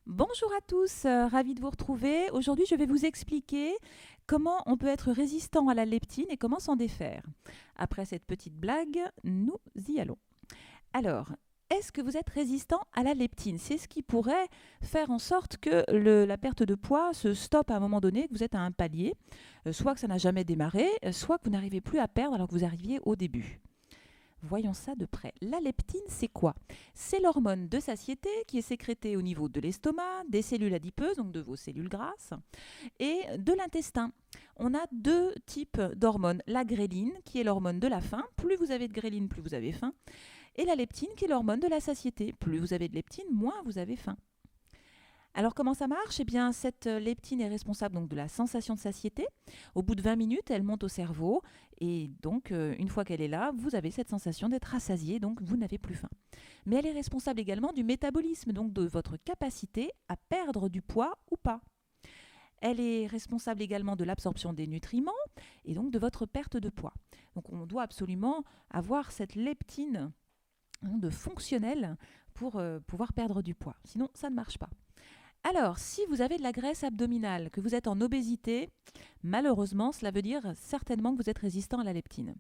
Bonjour à tous, ravi de vous retrouver. Aujourd'hui, je vais vous expliquer comment on peut être résistant à la leptine et comment s'en défaire. Après cette petite blague, nous y allons. Alors, est-ce que vous êtes résistant à la leptine? C'est ce qui pourrait faire en sorte que la perte de poids se stoppe à un moment donné, que vous êtes à un palier, soit que ça n'a jamais démarré, soit que vous n'arrivez plus à perdre alors que vous arriviez au début. Voyons ça de près. La leptine, c'est quoi? C'est l'hormone de satiété qui est sécrétée au niveau de l'estomac, des cellules adipeuses, donc de vos cellules grasses, et de l'intestin. On a deux types d'hormones. La gréline, qui est l'hormone de la faim. Plus vous avez de gréline, plus vous avez faim. Et la leptine, qui est l'hormone de la satiété. Plus vous avez de leptine, moins vous avez faim. Alors comment ça marche? Eh bien, cette leptine est responsable donc de la sensation de satiété. Au bout de 20 minutes, elle monte au cerveau et donc une fois qu'elle est là, vous avez cette sensation d'être rassasié, donc vous n'avez plus faim. Mais elle est responsable également du métabolisme, donc de votre capacité à perdre du poids ou pas. Elle est responsable également de l'absorption des nutriments et donc de votre perte de poids. Donc on doit absolument avoir cette leptine de fonctionnelle pour pouvoir perdre du poids. Sinon, ça ne marche pas. Alors, si vous avez de la graisse abdominale, que vous êtes en obésité, malheureusement, cela veut dire certainement que vous êtes résistant à la leptine.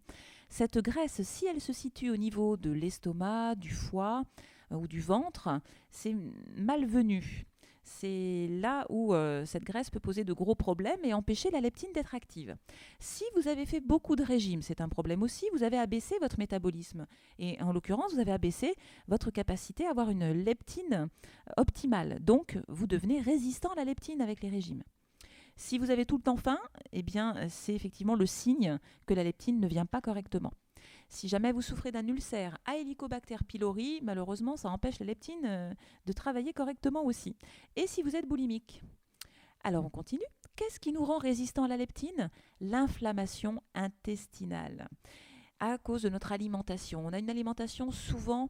Cette graisse, si elle se situe au niveau de l'estomac, du foie ou du ventre, c'est malvenu. C'est là où cette graisse peut poser de gros problèmes et empêcher la leptine d'être active. Si vous avez fait beaucoup de régimes, c'est un problème aussi, vous avez abaissé votre métabolisme. Et en l'occurrence, vous avez abaissé votre capacité à avoir une leptine optimale. Donc, vous devenez résistant à la leptine avec les régimes. Si vous avez tout le temps faim, eh bien, c'est effectivement le signe que la leptine ne vient pas correctement. Si jamais vous souffrez d'un ulcère à Helicobacter pylori, malheureusement, ça empêche la leptine de travailler correctement aussi. Et si vous êtes boulimique? Alors on continue. Qu'est-ce qui nous rend résistants à la leptine? L'inflammation intestinale. À cause de notre alimentation. On a une alimentation souvent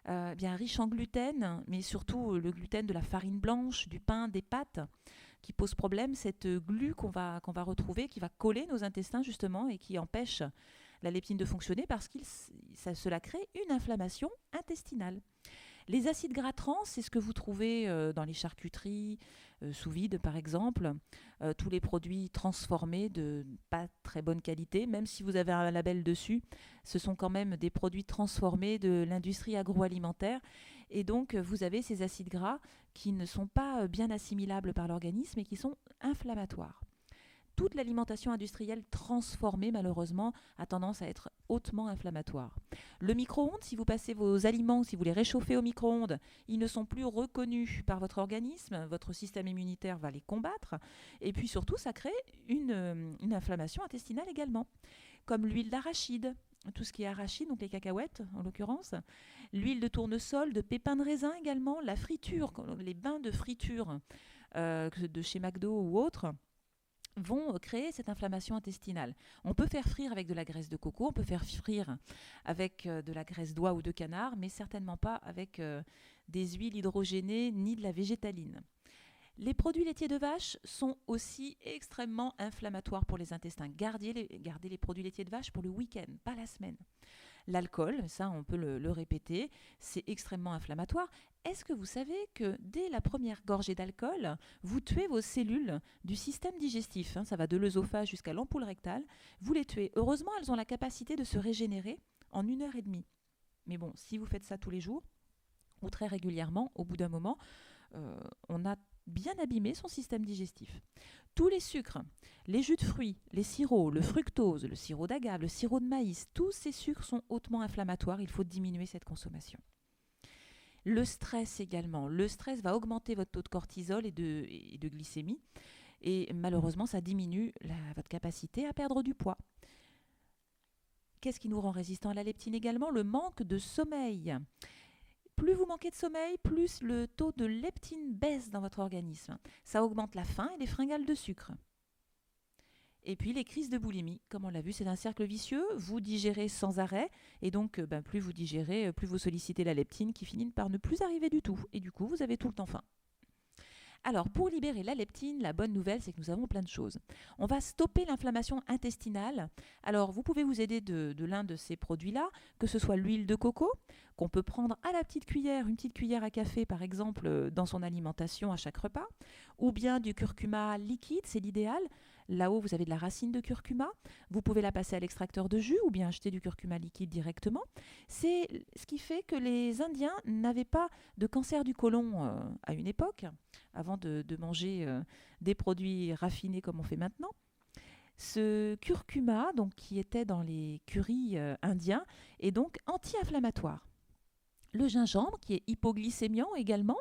bien riche en gluten, mais surtout le gluten de la farine blanche, du pain, des pâtes, qui pose problème. Cette glu qu'on va retrouver, qui va coller nos intestins justement et qui empêche la leptine de fonctionner parce que cela crée une inflammation intestinale. Les acides gras trans, c'est ce que vous trouvez dans les charcuteries, sous vide par exemple, tous les produits transformés de pas très bonne qualité, même si vous avez un label dessus, ce sont quand même des produits transformés de l'industrie agroalimentaire. Et donc vous avez ces acides gras qui ne sont pas bien assimilables par l'organisme et qui sont inflammatoires. Toute l'alimentation industrielle transformée, malheureusement, a tendance à être hautement inflammatoire. Le micro-ondes, si vous passez vos aliments, si vous les réchauffez au micro-ondes, ils ne sont plus reconnus par votre organisme, votre système immunitaire va les combattre, et puis surtout, ça crée une inflammation intestinale également, comme l'huile d'arachide, tout ce qui est arachide, donc les cacahuètes en l'occurrence, l'huile de tournesol, de pépins de raisin également, la friture, les bains de friture de chez McDo ou autres, vont créer cette inflammation intestinale. On peut faire frire avec de la graisse de coco, on peut faire frire avec de la graisse d'oie ou de canard, mais certainement pas avec des huiles hydrogénées ni de la végétaline. Les produits laitiers de vache sont aussi extrêmement inflammatoires pour les intestins. Gardez les produits laitiers de vache pour le week-end, pas la semaine. L'alcool, ça on peut le répéter, c'est extrêmement inflammatoire. Est-ce que vous savez que dès la première gorgée d'alcool, vous tuez vos cellules du système digestif, ça va de l'œsophage jusqu'à l'ampoule rectale, vous les tuez. Heureusement, elles ont la capacité de se régénérer en 1 heure et demie. Mais bon, si vous faites ça tous les jours, ou très régulièrement, au bout d'un moment, on a bien abîmé son système digestif. Tous les sucres, les jus de fruits, les sirops, le fructose, le sirop d'agave, le sirop de maïs, tous ces sucres sont hautement inflammatoires, il faut diminuer cette consommation. Le stress également. Le stress va augmenter votre taux de cortisol et de glycémie et malheureusement ça diminue votre capacité à perdre du poids. Qu'est-ce qui nous rend résistants à la leptine également? Le manque de sommeil. Plus vous manquez de sommeil, plus le taux de leptine baisse dans votre organisme. Ça augmente la faim et les fringales de sucre. Et puis les crises de boulimie, comme on l'a vu, c'est un cercle vicieux. Vous digérez sans arrêt et donc plus vous digérez, plus vous sollicitez la leptine qui finit par ne plus arriver du tout. Et du coup, vous avez tout le temps faim. Alors, pour libérer la leptine, la bonne nouvelle, c'est que nous avons plein de choses. On va stopper l'inflammation intestinale. Alors, vous pouvez vous aider de l'un de ces produits-là, que ce soit l'huile de coco, qu'on peut prendre à la petite cuillère, une petite cuillère à café par exemple, dans son alimentation à chaque repas, ou bien du curcuma liquide, c'est l'idéal. Là-haut, vous avez de la racine de curcuma. Vous pouvez la passer à l'extracteur de jus ou bien acheter du curcuma liquide directement. C'est ce qui fait que les Indiens n'avaient pas de cancer du côlon à une époque, avant de manger des produits raffinés comme on fait maintenant. Ce curcuma, donc, qui était dans les currys indiens, est donc anti-inflammatoire. Le gingembre, qui est hypoglycémiant également.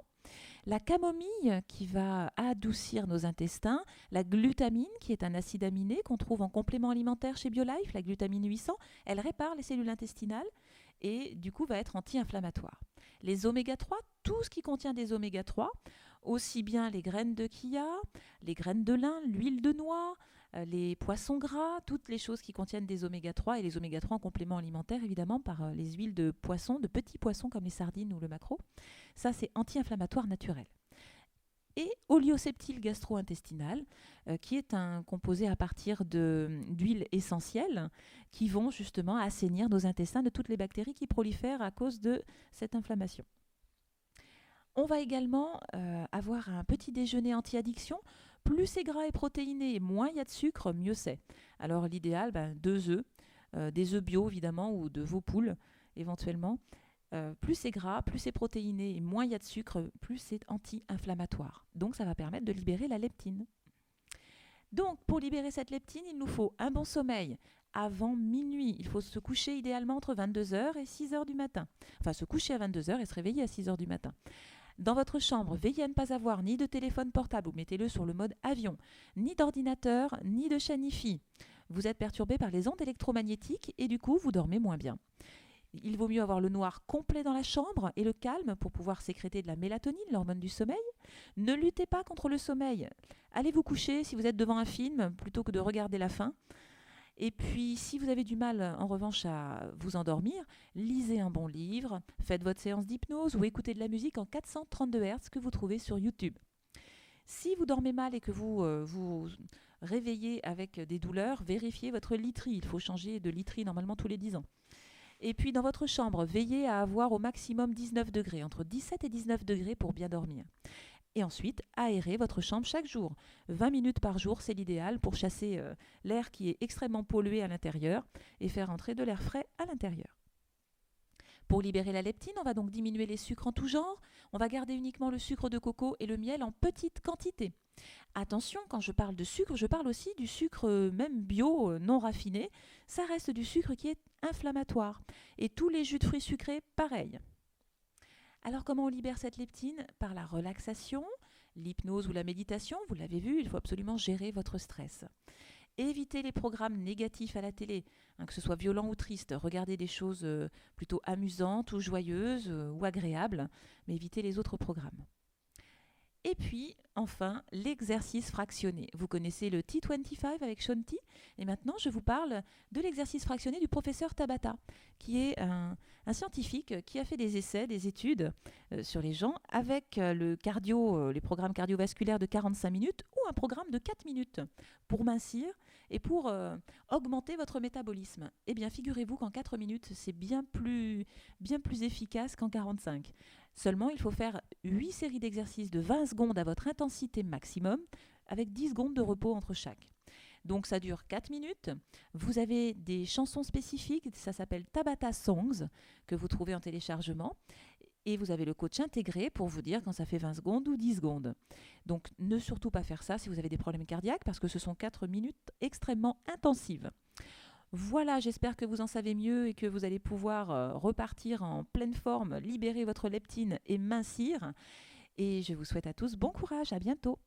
La camomille, qui va adoucir nos intestins. La glutamine, qui est un acide aminé qu'on trouve en complément alimentaire chez BioLife. La glutamine 800, elle répare les cellules intestinales et du coup va être anti-inflammatoire. Les oméga 3, tout ce qui contient des oméga 3, aussi bien les graines de chia, les graines de lin, l'huile de noix, les poissons gras, toutes les choses qui contiennent des oméga 3 et les oméga 3 en complément alimentaire évidemment par les huiles de poisson, de petits poissons comme les sardines ou le maquereau. Ça c'est anti-inflammatoire naturel. Et olioceptile gastro-intestinal, qui est un composé à partir d'huiles essentielles qui vont justement assainir nos intestins de toutes les bactéries qui prolifèrent à cause de cette inflammation. On va également avoir un petit déjeuner anti-addiction. Plus c'est gras et protéiné, moins il y a de sucre, mieux c'est. Alors l'idéal, 2 œufs, des œufs bio évidemment ou de veau poules éventuellement. Plus c'est gras, plus c'est protéiné et moins il y a de sucre, plus c'est anti-inflammatoire. Donc ça va permettre de libérer la leptine. Donc pour libérer cette leptine, il nous faut un bon sommeil avant minuit. Il faut se coucher idéalement entre 22h et 6h du matin. Enfin se coucher à 22h et se réveiller à 6h du matin. Dans votre chambre, veillez à ne pas avoir ni de téléphone portable, ou mettez-le sur le mode avion, ni d'ordinateur, ni de chaîne Hi-Fi. Vous êtes perturbé par les ondes électromagnétiques et du coup vous dormez moins bien. Il vaut mieux avoir le noir complet dans la chambre et le calme pour pouvoir sécréter de la mélatonine, l'hormone du sommeil. Ne luttez pas contre le sommeil. Allez vous coucher si vous êtes devant un film plutôt que de regarder la fin. Et puis, si vous avez du mal, en revanche, à vous endormir, lisez un bon livre, faites votre séance d'hypnose ou écoutez de la musique en 432 Hz que vous trouvez sur YouTube. Si vous dormez mal et que vous vous réveillez avec des douleurs, vérifiez votre literie. Il faut changer de literie normalement tous les 10 ans. Et puis dans votre chambre, veillez à avoir au maximum 19 degrés, entre 17 et 19 degrés pour bien dormir. Et ensuite, aérez votre chambre chaque jour. 20 minutes par jour, c'est l'idéal pour chasser l'air qui est extrêmement pollué à l'intérieur et faire entrer de l'air frais à l'intérieur. Pour libérer la leptine, on va donc diminuer les sucres en tout genre. On va garder uniquement le sucre de coco et le miel en petite quantité. Attention, quand je parle de sucre, je parle aussi du sucre même bio, non raffiné. Ça reste du sucre qui est inflammatoire. Et tous les jus de fruits sucrés, pareil. Alors comment on libère cette leptine? Par la relaxation, l'hypnose ou la méditation. Vous l'avez vu, il faut absolument gérer votre stress. Évitez les programmes négatifs à la télé, que ce soit violent ou triste. Regardez des choses plutôt amusantes ou joyeuses ou agréables, mais évitez les autres programmes. Et puis, enfin, l'exercice fractionné. Vous connaissez le T25 avec Shaun T. Et maintenant, je vous parle de l'exercice fractionné du professeur Tabata, qui est un scientifique qui a fait des essais, des études sur les gens avec les programmes cardiovasculaires de 45 minutes ou un programme de 4 minutes pour mincir et pour augmenter votre métabolisme. Eh bien, figurez-vous qu'en 4 minutes, c'est bien plus efficace qu'en 45. Seulement, il faut faire 8 séries d'exercices de 20 secondes à votre intensité maximum, avec 10 secondes de repos entre chaque. Donc ça dure 4 minutes. Vous avez des chansons spécifiques, ça s'appelle Tabata Songs, que vous trouvez en téléchargement. Et vous avez le coach intégré pour vous dire quand ça fait 20 secondes ou 10 secondes. Donc ne surtout pas faire ça si vous avez des problèmes cardiaques, parce que ce sont 4 minutes extrêmement intensives. Voilà, j'espère que vous en savez mieux et que vous allez pouvoir repartir en pleine forme, libérer votre leptine et mincir. Et je vous souhaite à tous bon courage, à bientôt.